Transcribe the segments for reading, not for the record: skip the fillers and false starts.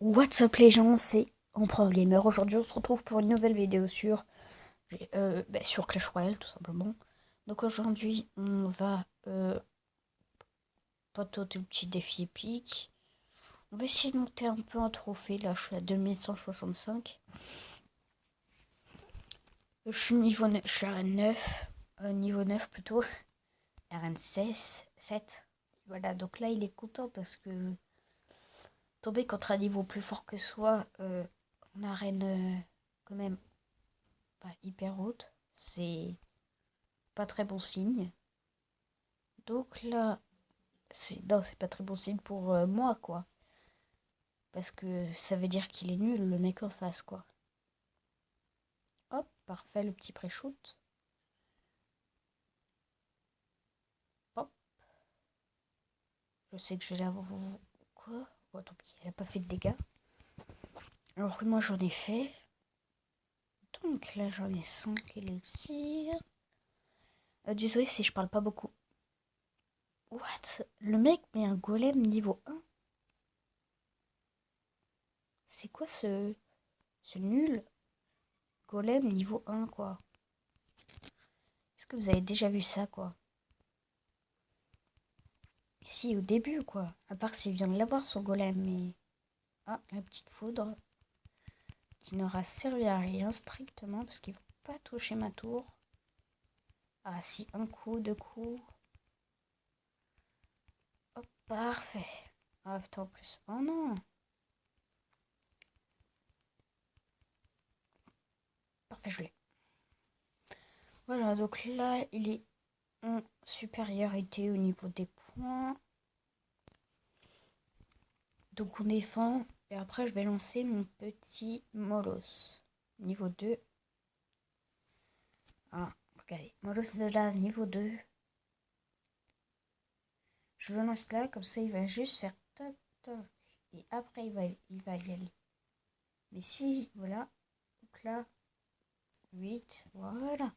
What's up les gens, c'est Empereur Gamer. Aujourd'hui on se retrouve pour une nouvelle vidéo sur Clash Royale tout simplement. Donc aujourd'hui on va tenter des petits défis épiques. On va essayer de monter un peu un trophée. Là je suis à 2165. Je suis je suis à 9, niveau 9 plutôt. RN16, 7. Voilà, donc là il est content parce que tomber contre un niveau plus fort que soi en arène quand même pas hyper haute, c'est pas très bon signe. Donc là, c'est pas très bon signe pour moi, quoi. Parce que ça veut dire qu'il est nul, le mec en face, quoi. Hop, parfait, le petit pré-shoot. Hop, je sais que je vais l'avoir. Quoi? Oh, tant pis, elle a pas fait de dégâts. Alors que moi, j'en ai fait. Donc là, j'en ai 5 élixirs. Désolé si je parle pas beaucoup. What? Le mec met un golem niveau 1. C'est quoi ce nul? Golem niveau 1, quoi. Est-ce que vous avez déjà vu ça, quoi? Si, au début, quoi. À part s'il vient de l'avoir, son golem, mais... Ah, la petite foudre. Qui n'aura servi à rien, strictement, parce qu'il ne faut pas toucher ma tour. Ah, si, un coup, deux coups. Hop, parfait. Ah, putain, en plus. Oh non! Parfait, je l'ai. Voilà, donc là, il est en supériorité au niveau des points. Donc on défend. Et après, je vais lancer mon petit Molos. Niveau 2. Ah, regardez. Molos de lave, niveau 2. Je le lance là, comme ça, il va juste faire toc, toc. Et après, il va y aller. Mais si, voilà. Donc là, 8, voilà.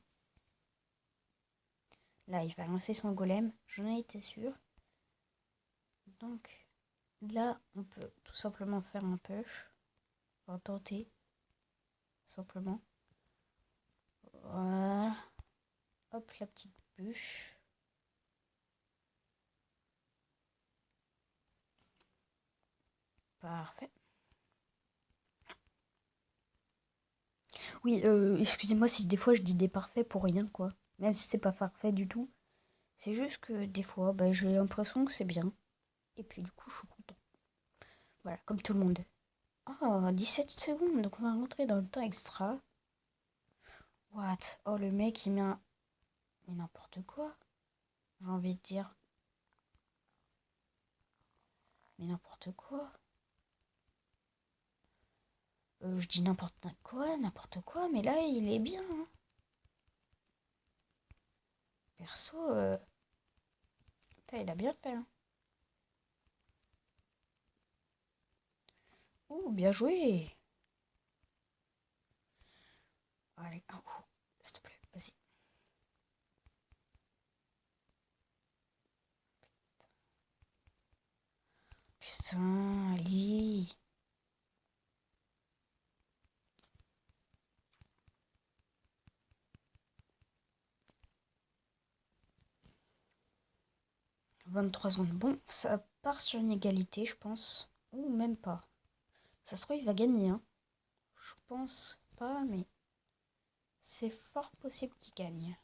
Là, il va lancer son golem. J'en ai été sûr. Donc, là, on peut tout simplement faire un push. Enfin, tenter. Simplement. Voilà. Hop, la petite bûche. Parfait. Oui, excusez-moi si des fois je dis des parfaits pour rien, quoi. Même si c'est pas parfait du tout. C'est juste que des fois, bah, j'ai l'impression que c'est bien. Et puis du coup, je suis content. Voilà, comme tout le monde. Oh, 17 secondes, donc on va rentrer dans le temps extra. What? Oh, le mec, il met un... Mais n'importe quoi, j'ai envie de dire. Mais n'importe quoi. Je dis n'importe quoi, mais là, il est bien, hein. Perso, putain, il a bien fait, hein. Ouh, bien joué. Allez, un coup, s'il te plaît, vas-y. Putain, allez. « 23 secondes. Bon, ça part sur une égalité, je pense. Ou même pas. Ça se trouve, il va gagner, hein. Je pense pas, mais c'est fort possible qu'il gagne.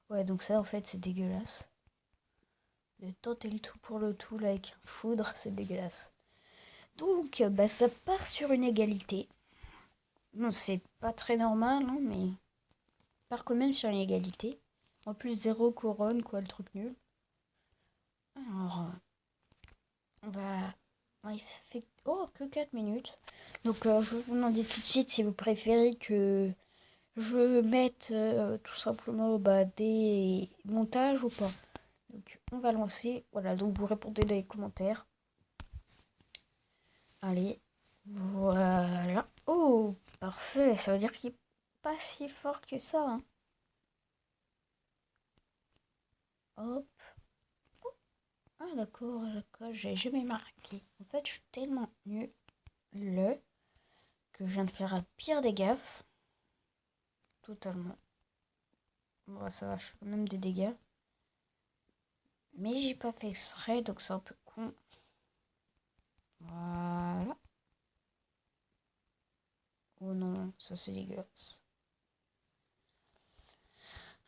Ouais, donc ça, en fait, c'est dégueulasse. De tenter le tout pour le tout, là, avec un foudre, c'est dégueulasse. Donc, bah, ça part sur une égalité. Non, c'est pas très normal, hein, mais... part quand même sur une égalité. En plus, zéro couronne, quoi, le truc nul. Alors, on va... Il fait... Oh, que 4 minutes. Donc, je vais vous demander tout de suite si vous préférez que je mette tout simplement des montages ou pas. Donc, on va lancer. Voilà, donc vous répondez dans les commentaires. Allez, voilà. Oh, parfait. Ça veut dire qu'il est pas si fort que ça, hein. Hop. Ah d'accord, j'ai jamais marqué. En fait, je suis tellement nul que je viens de faire un pire des gaffes. Totalement. Bon, ça va, je fais quand même des dégâts. Mais j'ai pas fait exprès, donc c'est un peu con. Voilà. Oh non, ça c'est dégueulasse.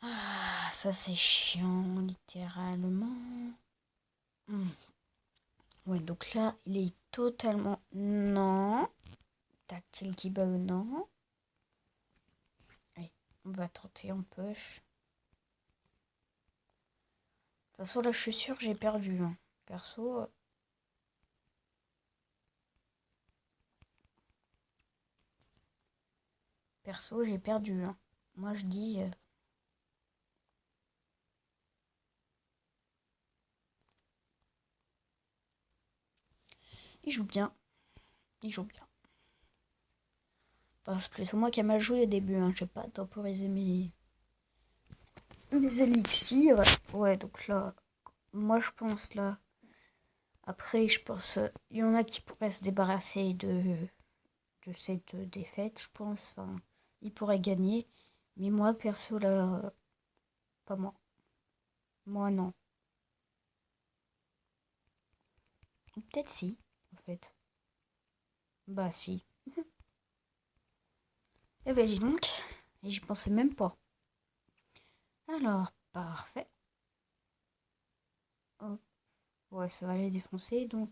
Ah, ça c'est chiant, littéralement. Ouais, donc là, il est totalement... Non. Tactile qui bug, non. Allez, on va tenter en push. De toute façon, là, je suis sûre que j'ai perdu. Hein. Perso... Perso, j'ai perdu. Hein. Moi, je dis... Il joue bien. Il joue bien. Enfin, c'est plutôt moi qui ai mal joué au début. Hein. J'ai pas temporisé mes élixirs. Ouais, donc là... Moi, je pense, là... Après, je pense... Il y en a qui pourraient se débarrasser de cette défaite, je pense. Enfin, ils pourraient gagner. Mais moi, perso, là... Pas moi. Moi, non. Peut-être si, en fait. Bah, si. Et vas-y donc. Et j'y pensais même pas. Alors, parfait. Hop. Ouais, ça va les défoncer, donc.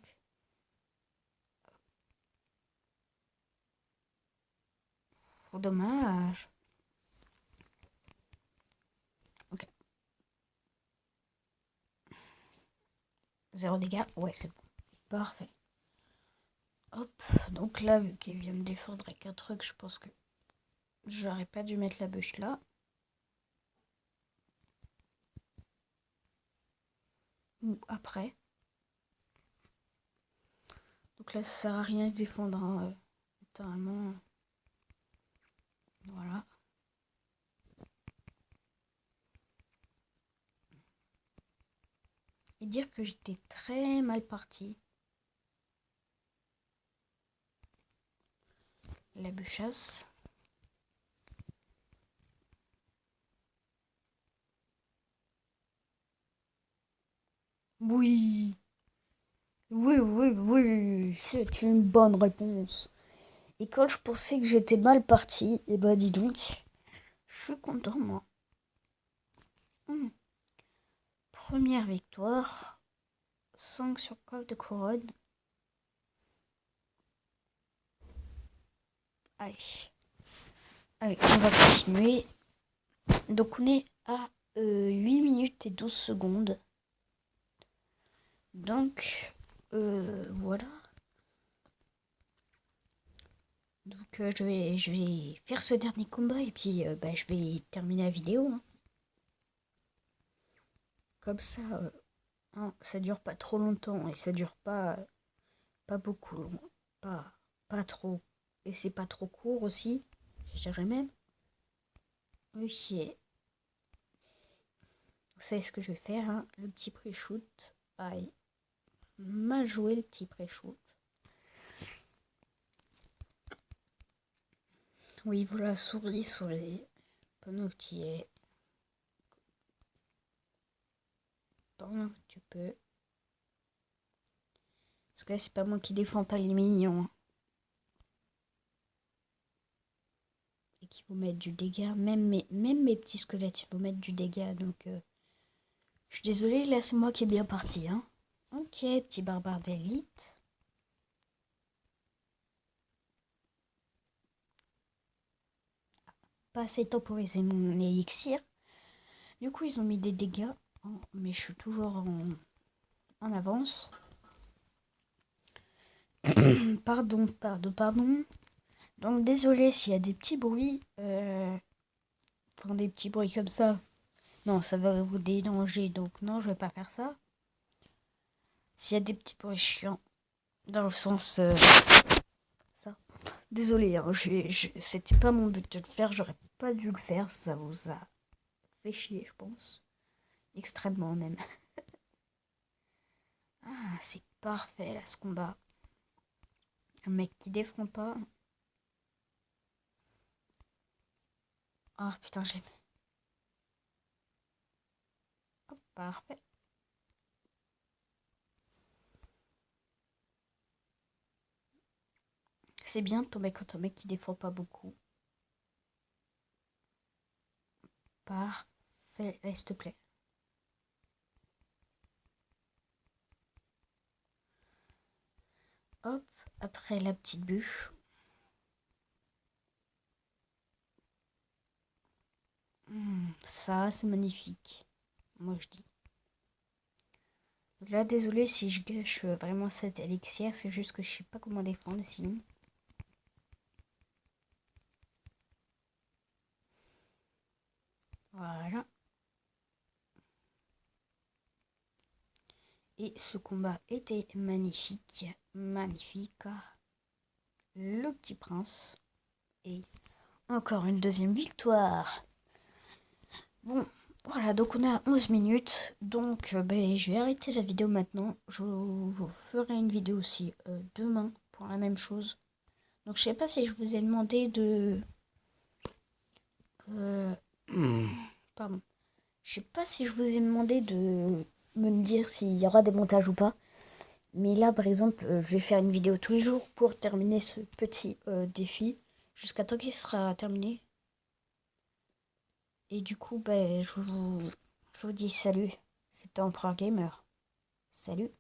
Dommage. Ok. 0 dégâts. Ouais, c'est bon. Parfait. Hop. Donc là, vu qu'il vient de défendre avec un truc, je pense que j'aurais pas dû mettre la bûche là. Ou après. Donc là, ça sert à rien de défendre. Hein, littéralement. Voilà. Et dire que j'étais très mal partie. La bûchasse. Oui. Oui. C'est une bonne réponse. Et quand je pensais que j'étais mal partie, et bah dis donc, je suis content moi. Première victoire. 5 sur coffre de couronne. Allez. Allez, on va continuer. Donc on est à 8 minutes et 12 secondes. Donc, voilà. Donc je vais faire ce dernier combat et puis bah, je vais terminer la vidéo. Hein. Comme ça, hein, ça dure pas trop longtemps et ça dure pas beaucoup long. Pas trop. Et c'est pas trop court aussi, je dirais même. Ok. Vous savez ce que je vais faire, hein, le petit pré-shoot. Aïe. Mal joué le petit pré-shoot. Oui, voilà, souris sur les panneaux qui est. Pendant que tu peux. Parce que là, c'est pas moi qui défends pas les mignons. Hein. Et qui vont mettre du dégât. Même mes petits squelettes, ils vont mettre du dégât. Donc, je suis désolée, là, c'est moi qui est bien parti. Hein. Ok, petit barbare d'élite. Pas assez temporiser mon élixir. Du coup, ils ont mis des dégâts. Hein, mais je suis toujours en avance. Pardon. Donc, désolé s'il y a des petits bruits. Enfin, des petits bruits comme ça. Non, ça va vous déranger. Donc, non, je vais pas faire ça. S'il y a des petits bruits chiants. Dans le sens... ça. Désolé, hein, c'était pas mon but de le faire. J'aurais pas dû le faire. Ça vous a fait chier, je pense. Extrêmement, même. c'est parfait là ce combat. Un mec qui défend pas. Oh putain, j'ai... Hop, parfait. C'est bien de tomber contre un mec qui défend pas beaucoup. Parfait, s'il te plaît. Hop, après la petite bûche. Ça, c'est magnifique. Moi, je dis. Là, désolé si je gâche vraiment cet élixir. C'est juste que je sais pas comment défendre sinon. Voilà. Et ce combat était magnifique. Magnifique. Le petit prince. Et encore une deuxième victoire. Bon, voilà, donc on est à 11 minutes. Donc, je vais arrêter la vidéo maintenant. Je vous ferai une vidéo aussi demain pour la même chose. Donc, je sais pas si je vous ai demandé de... Pardon. Je sais pas si je vous ai demandé de me dire s'il y aura des montages ou pas. Mais là, par exemple, je vais faire une vidéo tous les jours pour terminer ce petit défi. Jusqu'à temps qu'il sera terminé. Et du coup, je vous dis salut. C'était Empereur Gamer. Salut.